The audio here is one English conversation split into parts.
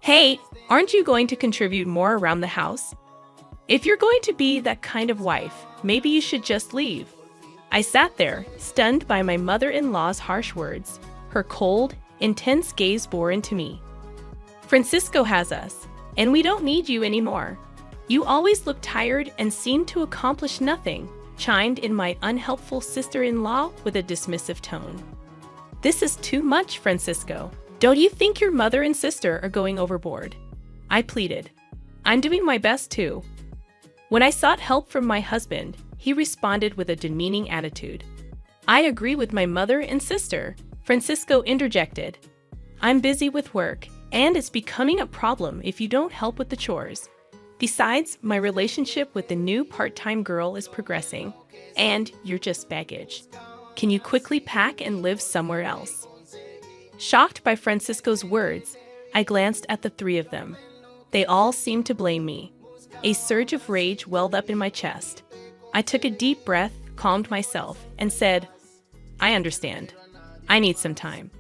Hey, aren't you going to contribute more around the house? If you're going to be that kind of wife, maybe you should just leave. I sat there, stunned by my mother-in-law's harsh words. Her cold, intense gaze bore into me. Francisco has us, and we don't need you anymore. You always look tired and seem to accomplish nothing, chimed in my unhelpful sister-in-law with a dismissive tone. This is too much, Francisco. Don't you think your mother and sister are going overboard? I pleaded. I'm doing my best too. When I sought help from my husband, he responded with a demeaning attitude. I agree with my mother and sister, Francisco interjected. I'm busy with work, and it's becoming a problem if you don't help with the chores. Besides, my relationship with the new part-time girl is progressing, and you're just baggage. Can you quickly pack and live somewhere else? Shocked by Francisco's words, I glanced at the three of them. They all seemed to blame me. A surge of rage welled up in my chest. I took a deep breath, calmed myself, and said, I understand. I need some time.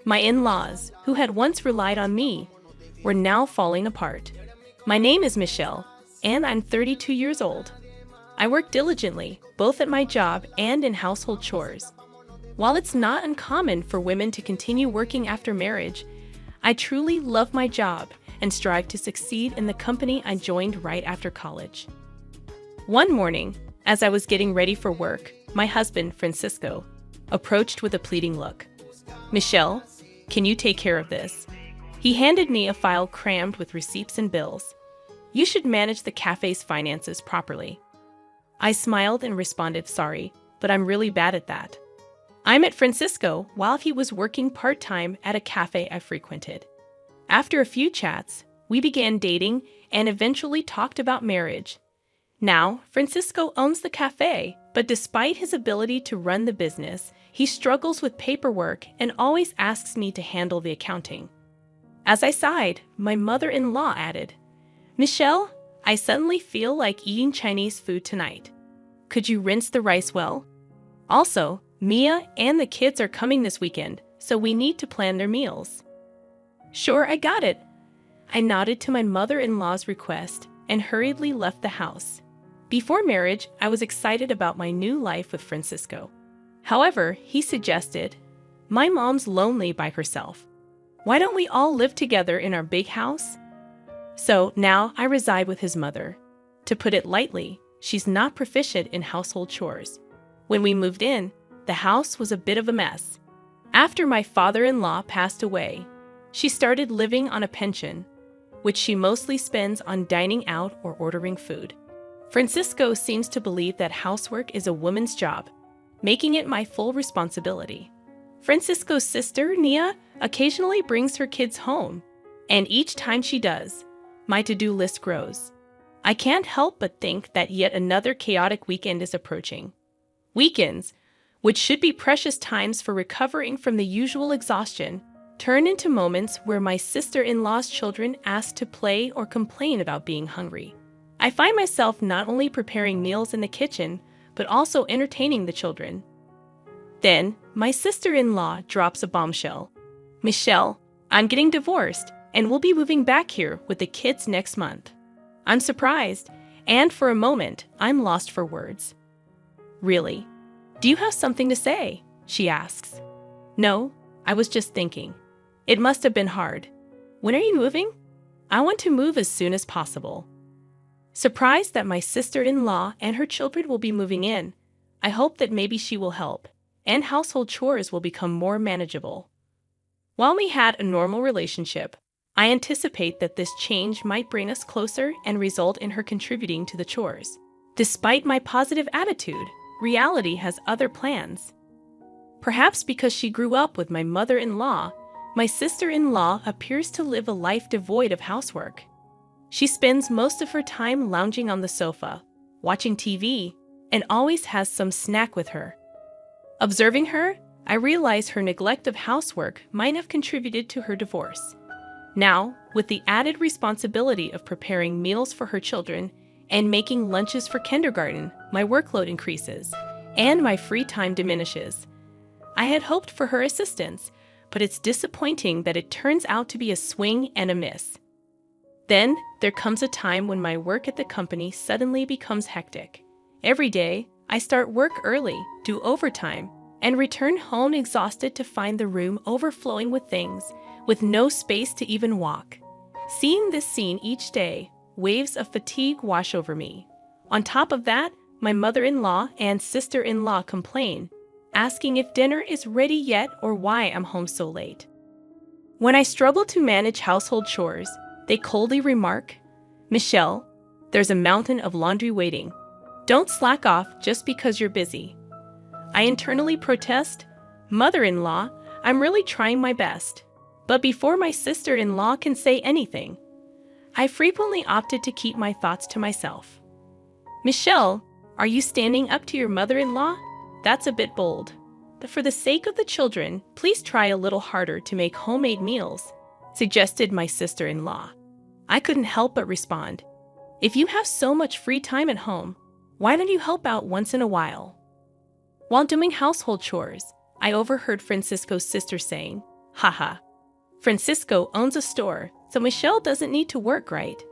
My in-laws, who had once relied on me, were now falling apart. My name is Michelle, and I'm 32 years old. I work diligently, both at my job and in household chores. While it's not uncommon for women to continue working after marriage, I truly love my job and strive to succeed in the company I joined right after college. One morning, as I was getting ready for work, my husband, Francisco, approached with a pleading look. Michelle, can you take care of this? He handed me a file crammed with receipts and bills. You should manage the cafe's finances properly. I smiled and responded, sorry, but I'm really bad at that. I met Francisco while he was working part-time at a cafe I frequented. After a few chats, we began dating and eventually talked about marriage. Now, Francisco owns the cafe, but despite his ability to run the business, he struggles with paperwork and always asks me to handle the accounting. As I sighed, my mother-in-law added, Michelle, I suddenly feel like eating Chinese food tonight. Could you rinse the rice well? Also, Mia and the kids are coming this weekend, so we need to plan their meals. Sure, I got it. I nodded to my mother-in-law's request and hurriedly left the house. Before marriage, I was excited about my new life with Francisco. However, he suggested, my mom's lonely by herself. Why don't we all live together in our big house? So now I reside with his mother. To put it lightly, she's not proficient in household chores. When we moved in, the house was a bit of a mess. After my father-in-law passed away, she started living on a pension, which she mostly spends on dining out or ordering food. Francisco seems to believe that housework is a woman's job, making it my full responsibility. Francisco's sister, Nia, occasionally brings her kids home, and each time she does, my to-do list grows. I can't help but think that yet another chaotic weekend is approaching. Weekends, which should be precious times for recovering from the usual exhaustion, turn into moments where my sister-in-law's children ask to play or complain about being hungry. I find myself not only preparing meals in the kitchen, but also entertaining the children. Then, my sister-in-law drops a bombshell. Michelle, I'm getting divorced, and we'll be moving back here with the kids next month. I'm surprised, and for a moment, I'm lost for words. Really? Do you have something to say? She asks. No, I was just thinking. It must have been hard. When are you moving? I want to move as soon as possible. Surprised that my sister-in-law and her children will be moving in, I hope that maybe she will help, and household chores will become more manageable. While we had a normal relationship, I anticipate that this change might bring us closer and result in her contributing to the chores. Despite my positive attitude, reality has other plans. Perhaps because she grew up with my mother-in-law, my sister-in-law appears to live a life devoid of housework. She spends most of her time lounging on the sofa, watching TV, and always has some snack with her. Observing her, I realize her neglect of housework might have contributed to her divorce. Now, with the added responsibility of preparing meals for her children and making lunches for kindergarten, my workload increases, and my free time diminishes. I had hoped for her assistance, but it's disappointing that it turns out to be a swing and a miss. Then, there comes a time when my work at the company suddenly becomes hectic. Every day, I start work early, do overtime, and return home exhausted to find the room overflowing with things, with no space to even walk. Seeing this scene each day, waves of fatigue wash over me. On top of that, my mother-in-law and sister-in-law complain, asking if dinner is ready yet or why I'm home so late. When I struggle to manage household chores, they coldly remark, "Michelle, there's a mountain of laundry waiting. Don't slack off just because you're busy." I internally protest, "Mother-in-law, I'm really trying my best." But before my sister-in-law can say anything, I frequently opted to keep my thoughts to myself. "Michelle, are you standing up to your mother-in-law? That's a bit bold. But for the sake of the children, please try a little harder to make homemade meals," suggested my sister-in-law. I couldn't help but respond, "If you have so much free time at home, why don't you help out once in a while?" While doing household chores, I overheard Francisco's sister saying, "Haha, Francisco owns a store, so Michelle doesn't need to work, right?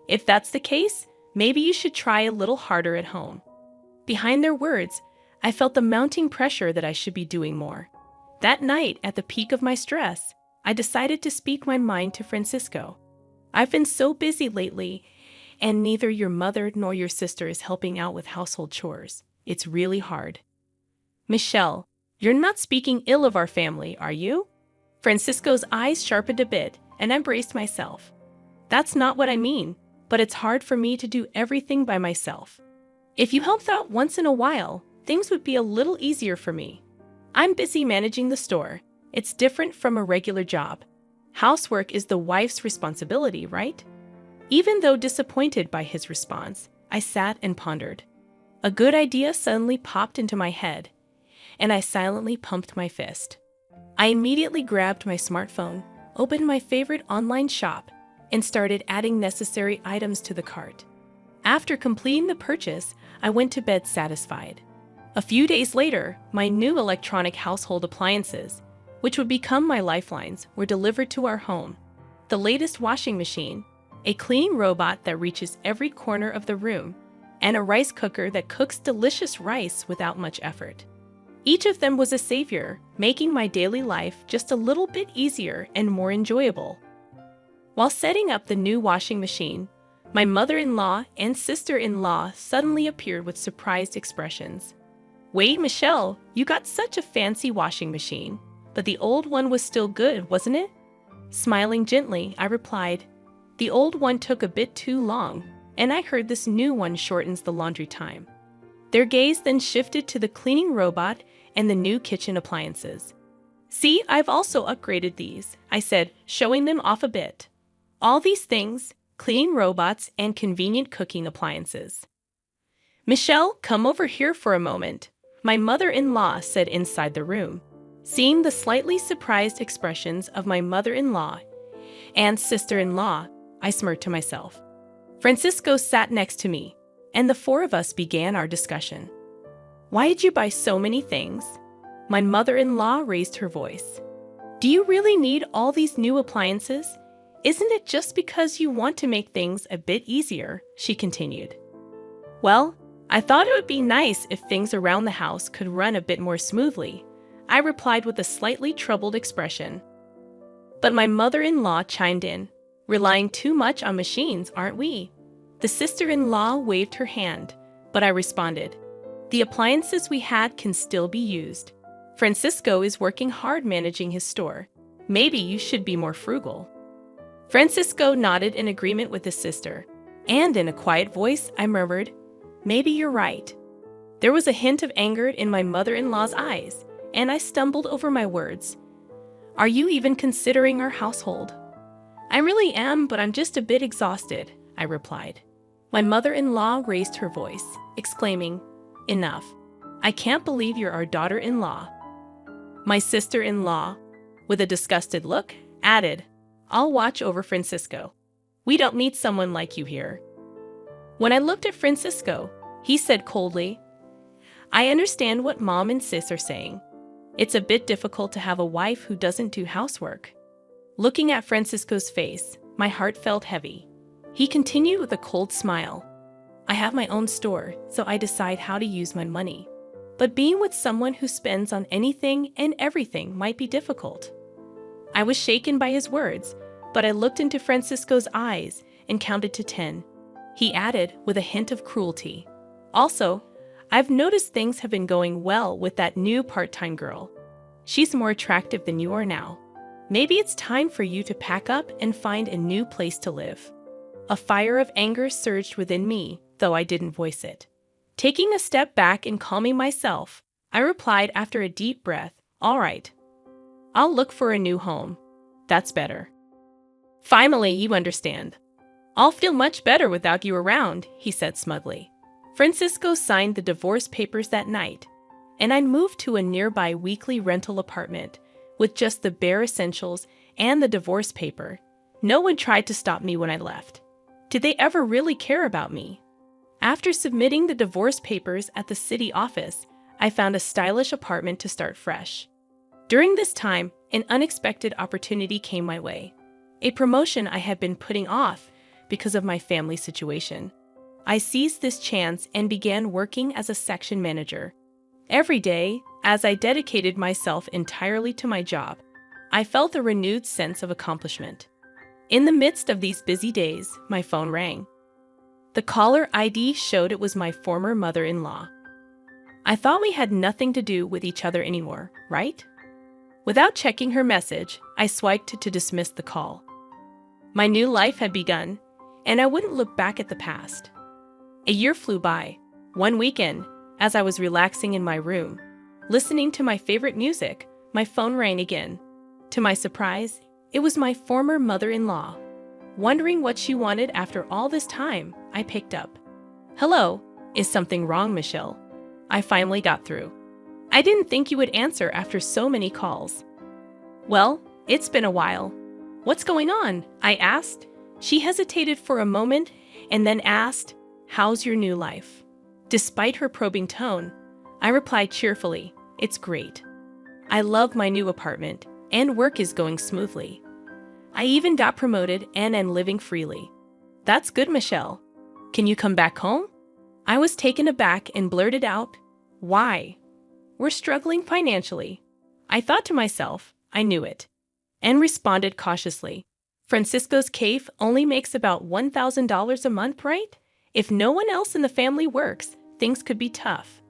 If that's the case, maybe you should try a little harder at home." Behind their words, I felt the mounting pressure that I should be doing more. That night, at the peak of my stress, I decided to speak my mind to Francisco. "I've been so busy lately, and neither your mother nor your sister is helping out with household chores. It's really hard." "Michelle, you're not speaking ill of our family, are you?" Francisco's eyes sharpened a bit, and I braced myself. "That's not what I mean, but it's hard for me to do everything by myself. If you helped out once in a while, things would be a little easier for me. I'm busy managing the store. It's different from a regular job. Housework is the wife's responsibility, right?" Even though disappointed by his response, I sat and pondered. A good idea suddenly popped into my head, and I silently pumped my fist. I immediately grabbed my smartphone, opened my favorite online shop, and started adding necessary items to the cart. After completing the purchase, I went to bed satisfied. A few days later, my new electronic household appliances, which would become my lifelines, were delivered to our home. The latest washing machine, a cleaning robot that reaches every corner of the room, and a rice cooker that cooks delicious rice without much effort. Each of them was a savior, making my daily life just a little bit easier and more enjoyable. While setting up the new washing machine, my mother-in-law and sister-in-law suddenly appeared with surprised expressions. "Wait, Michelle, you got such a fancy washing machine, but the old one was still good, wasn't it?" Smiling gently, I replied, "The old one took a bit too long, and I heard this new one shortens the laundry time." Their gaze then shifted to the cleaning robot and the new kitchen appliances. "See, I've also upgraded these," I said, showing them off a bit. "All these things, cleaning robots and convenient cooking appliances." "Michelle, come over here for a moment," my mother-in-law said inside the room. Seeing the slightly surprised expressions of my mother-in-law and sister-in-law, I smirked to myself. Francisco sat next to me, and the four of us began our discussion. "Why did you buy so many things?" My mother-in-law raised her voice. "Do you really need all these new appliances? Isn't it just because you want to make things a bit easier?" she continued. "Well, I thought it would be nice if things around the house could run a bit more smoothly," I replied with a slightly troubled expression. But my mother-in-law chimed in, "Relying too much on machines, aren't we?" The sister-in-law waved her hand, but I responded, "The appliances we had can still be used. Francisco is working hard managing his store. Maybe you should be more frugal." Francisco nodded in agreement with his sister, and in a quiet voice I murmured, "Maybe you're right." There was a hint of anger in my mother-in-law's eyes, and I stumbled over my words. "Are you even considering our household?" "I really am, but I'm just a bit exhausted," I replied. My mother-in-law raised her voice, exclaiming, "Enough. I can't believe you're our daughter-in-law." My sister-in-law, with a disgusted look, added, "I'll watch over Francisco. We don't need someone like you here." When I looked at Francisco, he said coldly, "I understand what Mom and Sis are saying, It's a bit difficult to have a wife who doesn't do housework. Looking at Francisco's face, my heart felt heavy. He continued with a cold smile. I have my own store, so I decide how to use my money. But being with someone who spends on anything and everything might be difficult. I was shaken by his words, but I looked into Francisco's eyes and counted to 10. He added with a hint of cruelty. Also, I've noticed things have been going well with that new part-time girl. She's more attractive than you are now. Maybe it's time for you to pack up and find a new place to live. A fire of anger surged within me, though I didn't voice it. Taking a step back and calming myself, I replied after a deep breath, "All right. I'll look for a new home. That's better." "Finally, you understand. I'll feel much better without you around," he said smugly. Francisco signed the divorce papers that night, and I moved to a nearby weekly rental apartment with just the bare essentials and the divorce paper. No one tried to stop me when I left. Did they ever really care about me? After submitting the divorce papers at the city office, I found a stylish apartment to start fresh. During this time, an unexpected opportunity came my way. A promotion I had been putting off because of my family situation. I seized this chance and began working as a section manager. Every day, as I dedicated myself entirely to my job, I felt a renewed sense of accomplishment. In the midst of these busy days, my phone rang. The caller ID showed it was my former mother-in-law. I thought we had nothing to do with each other anymore, right? Without checking her message, I swiped to dismiss the call. My new life had begun, and I wouldn't look back at the past. A year flew by. One weekend, as I was relaxing in my room, listening to my favorite music, my phone rang again. To my surprise, it was my former mother-in-law. Wondering what she wanted after all this time, I picked up. "Hello, is something wrong, Michelle?" I finally got through. "I didn't think you would answer after so many calls." "Well, it's been a while. What's going on?" I asked. She hesitated for a moment and then asked, "How's your new life?" Despite her probing tone, I replied cheerfully, "It's great. I love my new apartment, and work is going smoothly. I even got promoted and am living freely." "That's good, Michelle. Can you come back home?" I was taken aback and blurted out, "Why?" "We're struggling financially." I thought to myself, I knew it, and responded cautiously. "Francisco's cafe only makes about $1,000 a month, right? If no one else in the family works, things could be tough."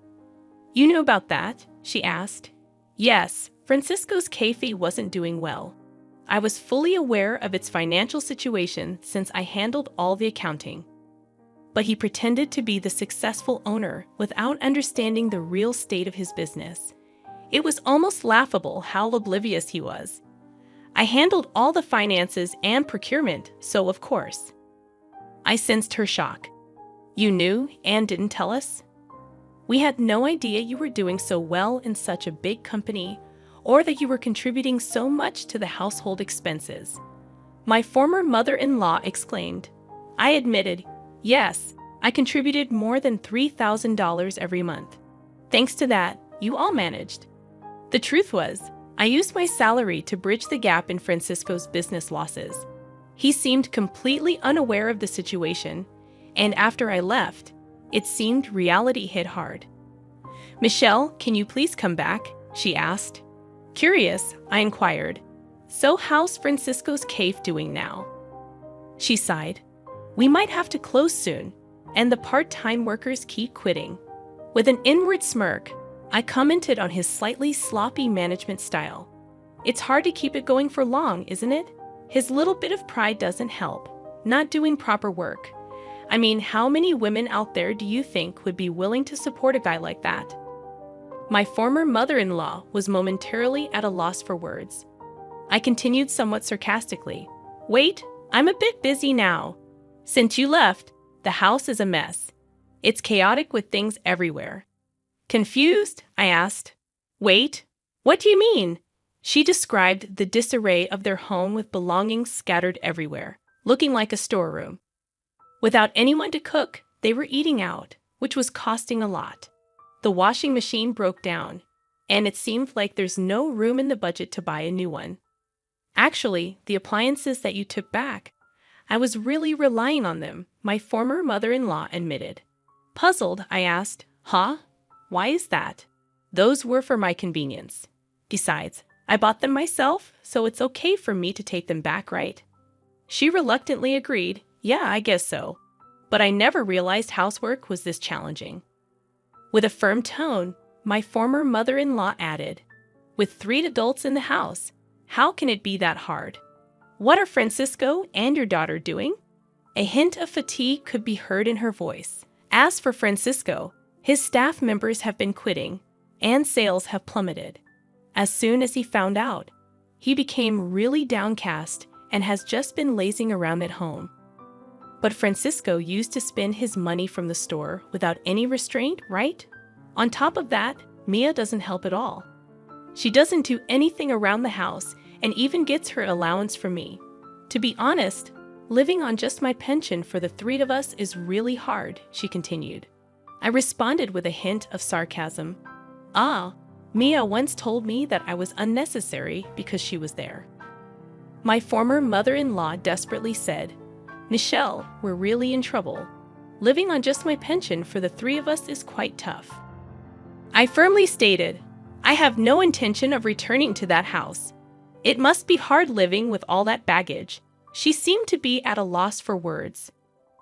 "You knew about that?" she asked. Yes, Francisco's cafe wasn't doing well. I was fully aware of its financial situation since I handled all the accounting. But he pretended to be the successful owner without understanding the real state of his business. It was almost laughable how oblivious he was. I handled all the finances and procurement, so of course. I sensed her shock. "You knew and didn't tell us?" "We had no idea you were doing so well in such a big company, or that you were contributing so much to the household expenses," my former mother-in-law exclaimed. I admitted, "Yes, I contributed more than $3,000 every month. Thanks to that, you all managed." The truth was, I used my salary to bridge the gap in Francisco's business losses. He seemed completely unaware of the situation, and after I left, it seemed reality hit hard. "Michelle, can you please come back?" she asked. Curious, I inquired, "So how's Francisco's cafe doing now?" She sighed. "We might have to close soon, and the part-time workers keep quitting." With an inward smirk, I commented on his slightly sloppy management style. "It's hard to keep it going for long, isn't it? His little bit of pride doesn't help. Not doing proper work. I mean, how many women out there do you think would be willing to support a guy like that?" My former mother-in-law was momentarily at a loss for words. I continued somewhat sarcastically, "Wait, I'm a bit busy now. Since you left, the house is a mess. It's chaotic with things everywhere." Confused, I asked, "Wait, what do you mean?" She described the disarray of their home with belongings scattered everywhere, looking like a storeroom. Without anyone to cook, they were eating out, which was costing a lot. The washing machine broke down. and it seemed like there's no room in the budget to buy a new one. Actually, the appliances that you took back, I was really relying on them, my former mother-in-law admitted. Puzzled, I asked, "Huh? Why is that?" "Those were for my convenience. Besides, I bought them myself, so it's okay for me to take them back, right?" She reluctantly agreed, "Yeah, I guess so. But I never realized housework was this challenging." With a firm tone, my former mother-in-law added, "With 3 adults in the house, how can it be that hard? What are Francisco and your daughter doing?" A hint of fatigue could be heard in her voice. As for Francisco, his staff members have been quitting, and sales have plummeted. As soon as he found out, he became really downcast and has just been lazing around at home. But Francisco used to spend his money from the store without any restraint, right? On top of that, Mia doesn't help at all. She doesn't do anything around the house and even gets her allowance from me. To be honest, living on just my pension for the 3 of us is really hard, she continued. I responded with a hint of sarcasm. Mia once told me that I was unnecessary because she was there. My former mother-in-law desperately said, "Nichelle, we're really in trouble. Living on just my pension for the 3 of us is quite tough." I firmly stated, "I have no intention of returning to that house. It must be hard living with all that baggage." She seemed to be at a loss for words.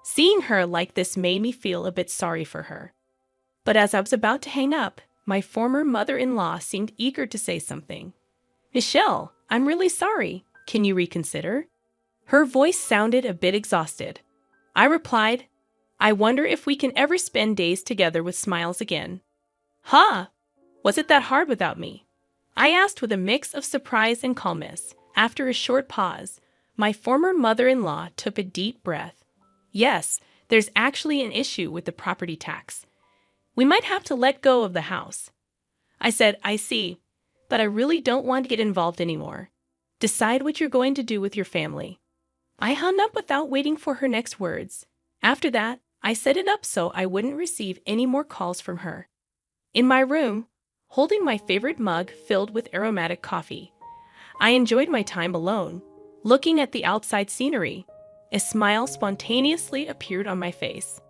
Seeing her like this made me feel a bit sorry for her. But as I was about to hang up, my former mother-in-law seemed eager to say something. "Nichelle, I'm really sorry. Can you reconsider?" Her voice sounded a bit exhausted. I replied, "I wonder if we can ever spend days together with smiles again." "Huh? Was it that hard without me?" I asked with a mix of surprise and calmness. After a short pause, my former mother-in-law took a deep breath. "Yes, there's actually an issue with the property tax. We might have to let go of the house." I said, "I see, but I really don't want to get involved anymore. Decide what you're going to do with your family." I hung up without waiting for her next words. After that, I set it up so I wouldn't receive any more calls from her. In my room, holding my favorite mug filled with aromatic coffee, I enjoyed my time alone, looking at the outside scenery. A smile spontaneously appeared on my face.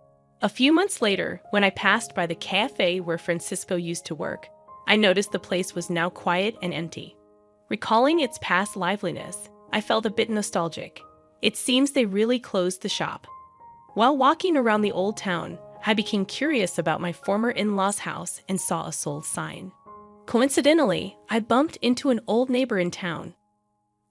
A few months later, when I passed by the cafe where Francisco used to work, I noticed the place was now quiet and empty. Recalling its past liveliness, I felt a bit nostalgic. It seems they really closed the shop. While walking around the old town, I became curious about my former in-law's house and saw a sold sign. Coincidentally, I bumped into an old neighbor in town.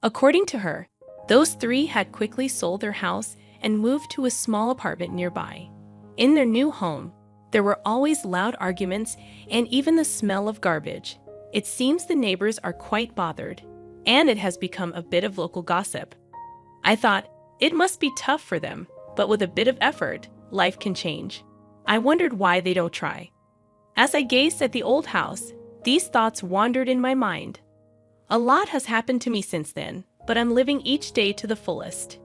According to her, those 3 had quickly sold their house and moved to a small apartment nearby. In their new home, there were always loud arguments and even the smell of garbage. It seems the neighbors are quite bothered, and it has become a bit of local gossip. I thought, it must be tough for them, but with a bit of effort, life can change. I wondered why they don't try. As I gazed at the old house, these thoughts wandered in my mind. A lot has happened to me since then, but I'm living each day to the fullest.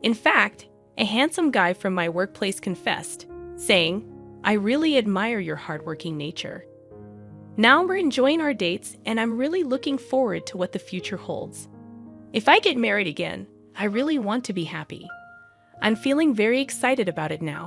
In fact, a handsome guy from my workplace confessed, saying, "I really admire your hardworking nature." Now we're enjoying our dates, and I'm really looking forward to what the future holds. If I get married again, I really want to be happy. I'm feeling very excited about it now.